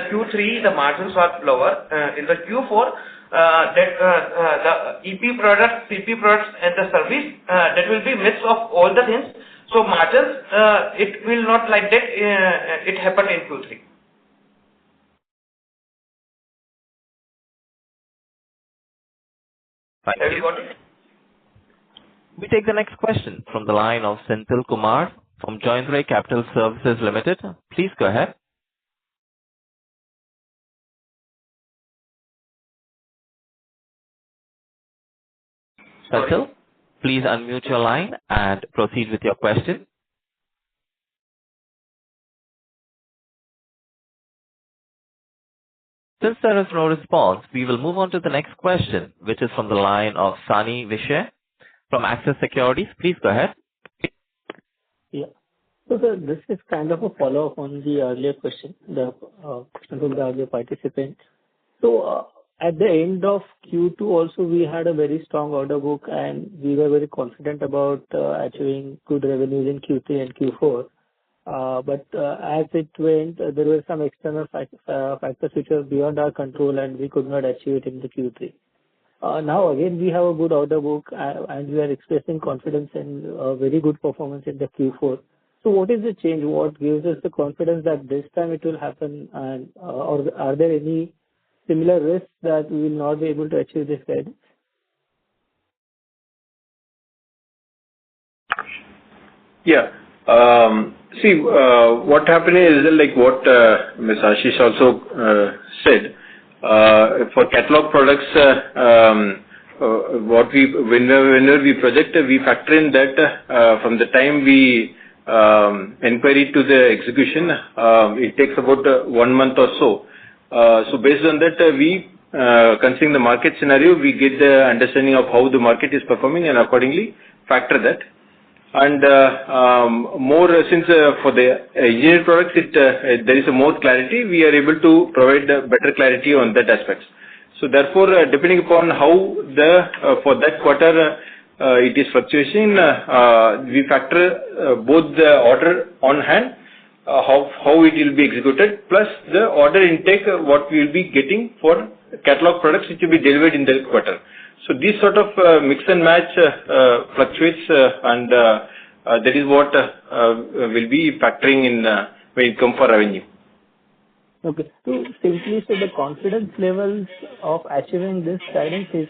Q3 the margins are lower. In the Q4 the EP products, CP products, and the service that will be mix of all the things. So margins it will not like that. It happened in Q3. Thank you. We take the next question from the line of Senthil Kumar from Joindre Capital Services Limited. Please go ahead. Senthil, please unmute your line and proceed with your question. Since there is no response, we will move on to the next question, which is from the line of Sani Vishay from Axis Securities. Please go ahead. Yeah. So sir, this is kind of a follow-up on the earlier question, the question from the earlier participant. So at the end of Q2 also we had a very strong order book and we were very confident about achieving good revenues in Q3 and Q4. But as it went, there were some external factors which were beyond our control and we could not achieve it in the Q3. Now again we have a good order book and we are expressing confidence in very good performance in the Q4. So what is the change? What gives us the confidence that this time it will happen? And or are there any similar risks that we will not be able to achieve this guidance? Yeah. See, what happened is like what Ms. Ashish also said. For catalog products, whenever we project, we factor in that from the time we inquiry to the execution, it takes about 1 month or so. So based on that, we considering the market scenario, we get the understanding of how the market is performing and accordingly factor that. And more since for the engineered products, there is a more clarity. We are able to provide better clarity on that aspects. So therefore, depending upon how the for that quarter it is fluctuation, we factor both the order on hand, how it will be executed, plus the order intake what we will be getting for catalog products which will be delivered in the quarter. So this sort of mix and match fluctuates, and that is what will be factoring in when it comes for revenue. Okay. So simply, so the confidence levels of achieving this guidance is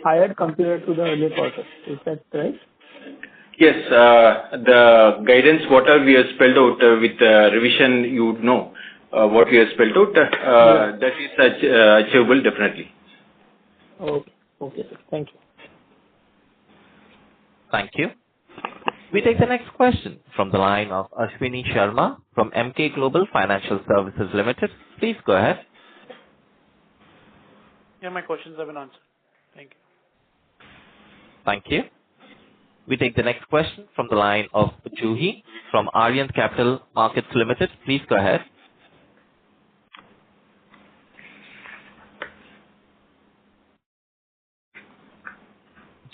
higher compared to the earlier quarter. Is that right? Yes, the guidance whatever we have spelled out with revision, you would know what we have spelled out. That is achievable definitely. Okay. Okay, sir. Thank you. Thank you. We take the next question from the line of Ashwini Sharma from Emkay Global Financial Services Limited. Please go ahead. Yeah, my questions have been answered. Thank you. Thank you. We take the next question from the line of Juhi from Aryan Capital Markets Limited. Please go ahead.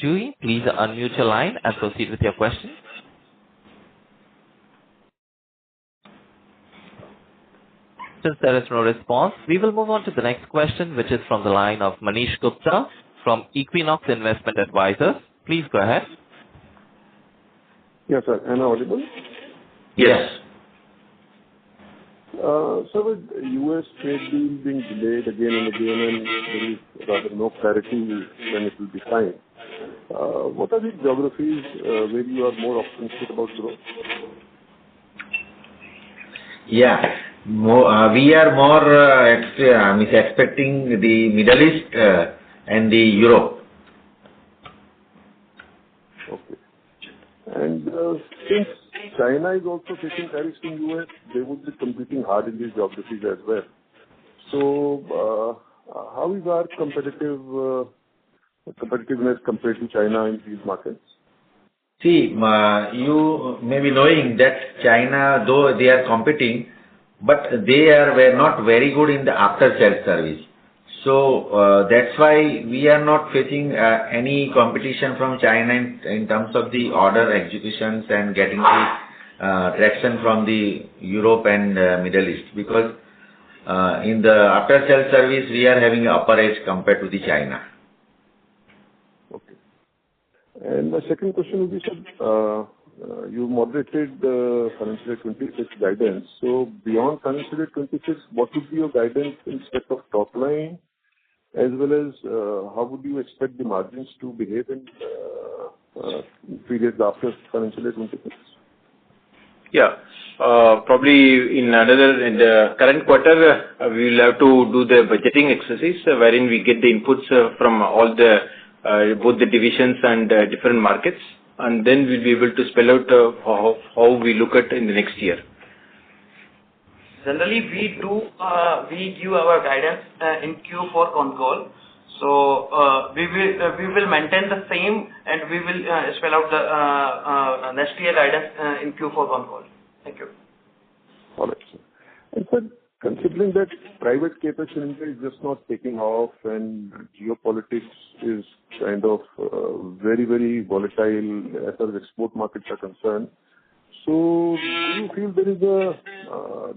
Juhi, please unmute your line and proceed with your question. Since there is no response, we will move on to the next question, which is from the line of Manish Gupta from Equinox Investment Advisors. Please go ahead. Yes, sir. Am I audible? Yes. So with U.S. trade deal being delayed again and again, and there is rather no clarity when it will be signed, what are the geographies where you are more optimistic about growth? Yeah. We are more expecting the Middle East and the Europe. Okay. And since China is also facing tariffs in U.S., they would be competing hard in these geographies as well. So how is our competitiveness compared to China in these markets? See, you may be knowing that China, though they are competing, but they were not very good in the after-sales service. So that's why we are not facing any competition from China in terms of the order executions and getting the traction from the Europe and Middle East, because in the after-sales service we are having an upper edge compared to the China. Okay. And my second question would be, sir, you moderated the financial year 26 guidance. So beyond financial year 26, what would be your guidance in respect of top line, as well as how would you expect the margins to behave in periods after financial year 26? Yeah. Probably in the current quarter, we will have to do the budgeting exercise wherein we get the inputs from all the both the divisions and different markets, and then we'll be able to spell out how we look at in the next year. Generally, we give our guidance in Q4 con call. So we will maintain the same, and we will spell out the next year guidance in Q4 con call. Thank you. All right, sir. And sir, considering that private CapEx in India is just not taking off and geopolitics is kind of very, very volatile as far as export markets are concerned, so do you feel there is a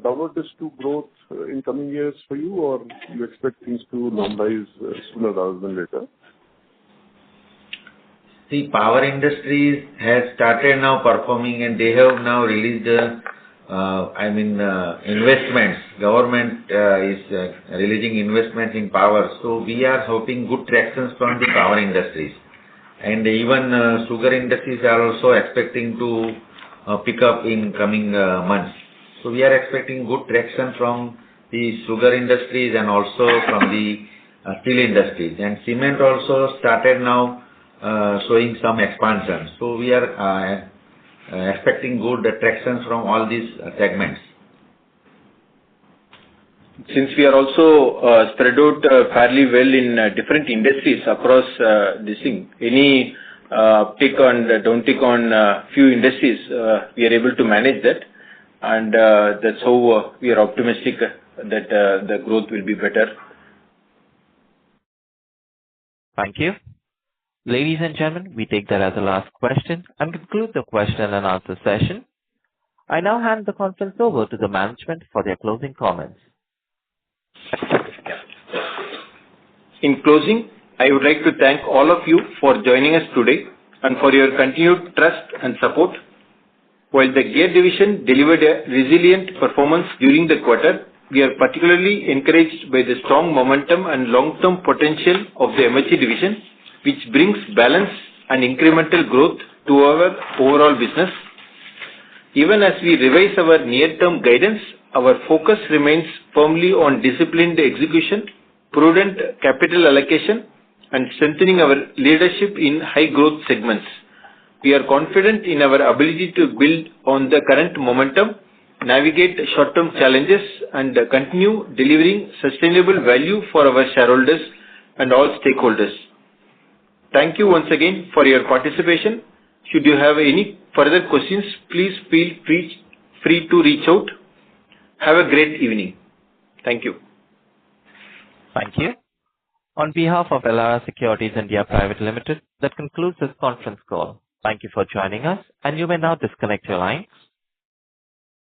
downward risk to growth in coming years for you, or you expect things to normalize sooner rather than later? See, power industries has started now performing, and they have now released, investments. Government is releasing investments in power. So we are hoping good tractions from the power industries. And even sugar industries are also expecting to pick up in coming months. So we are expecting good traction from the sugar industries and also from the steel industries. And cement also started now showing some expansion. So we are expecting good traction from all these segments. Since we are also spread out fairly well in different industries across this thing, any tick on downtick on few industries, we are able to manage that, and that's how we are optimistic that the growth will be better. Thank you. Ladies and gentlemen, we take that as the last question and conclude the question and answer session. I now hand the conference over to the management for their closing comments. In closing, I would like to thank all of you for joining us today and for your continued trust and support. While the gear division delivered a resilient performance during the quarter, we are particularly encouraged by the strong momentum and long-term potential of the MHE division, which brings balance and incremental growth to our overall business. Even as we revise our near-term guidance, our focus remains firmly on disciplined execution, prudent capital allocation, and strengthening our leadership in high-growth segments. We are confident in our ability to build on the current momentum, navigate short-term challenges, and continue delivering sustainable value for our shareholders and all stakeholders. Thank you once again for your participation. Should you have any further questions, please feel free to reach out. Have a great evening. Thank you. Thank you. On behalf of Elara Securities India Private Limited, that concludes this conference call. Thank you for joining us, and you may now disconnect your line.